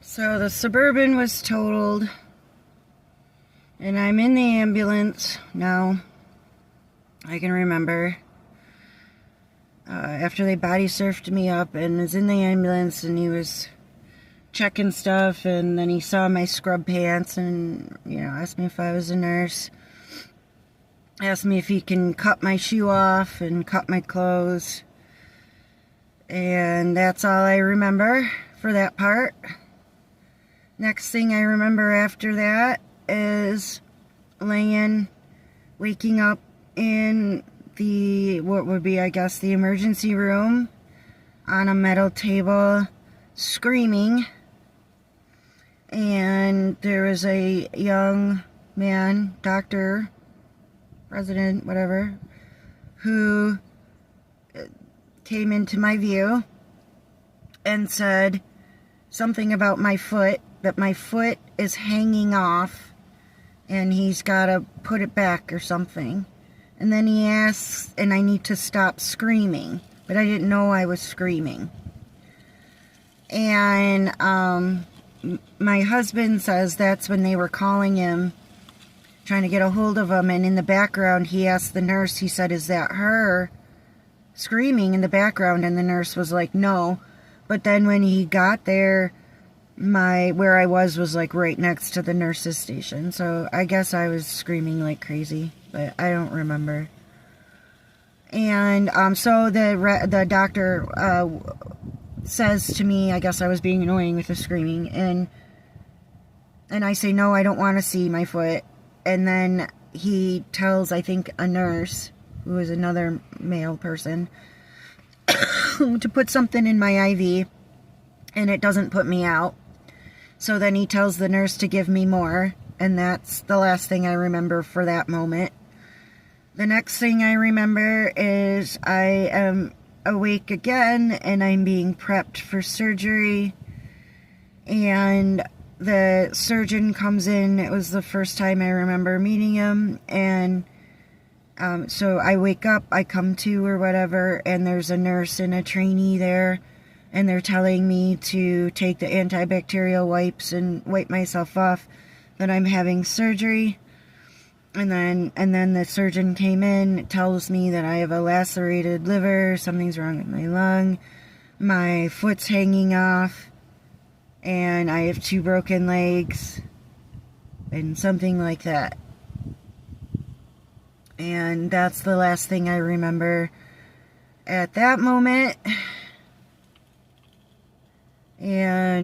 So the Suburban was totaled, and I'm in the ambulance now. I can remember after they body surfed me up and was in the ambulance, and he was checking stuff, and then he saw my scrub pants and, asked me if I was a nurse. Asked me if he can cut my shoe off and cut my clothes. And that's all I remember for that part. Next thing I remember after that is waking up in what would be, I guess, the emergency room on a metal table, screaming. And there was a young man, doctor, president, whatever, who came into my view and said something about my foot, that my foot is hanging off and he's got to put it back or something. And then he asks, and I need to stop screaming, but I didn't know I was screaming. And my husband says that's when they were calling him, trying to get a hold of him, and in the background he asked the nurse, he said, "Is that her screaming in the background?" And the nurse was like, "No." But then when he got there, where I was like right next to the nurse's station. So I guess I was screaming like crazy, but I don't remember. And so the doctor says to me, I guess I was being annoying with the screaming, and I say, "No, I don't want to see my foot." And then he tells, I think, a nurse, who is another male person, to put something in my IV, and it doesn't put me out. So then he tells the nurse to give me more, and that's the last thing I remember for that moment. The next thing I remember is I am awake again, and I'm being prepped for surgery, and the surgeon comes in. It was the first time I remember meeting him, and so I wake up, I come to or whatever, and there's a nurse and a trainee there, and they're telling me to take the antibacterial wipes and wipe myself off, that I'm having surgery. And then the surgeon came in, tells me that I have a lacerated liver, something's wrong with my lung, my foot's hanging off, and I have 2 broken legs, and something like that. And that's the last thing I remember at that moment. And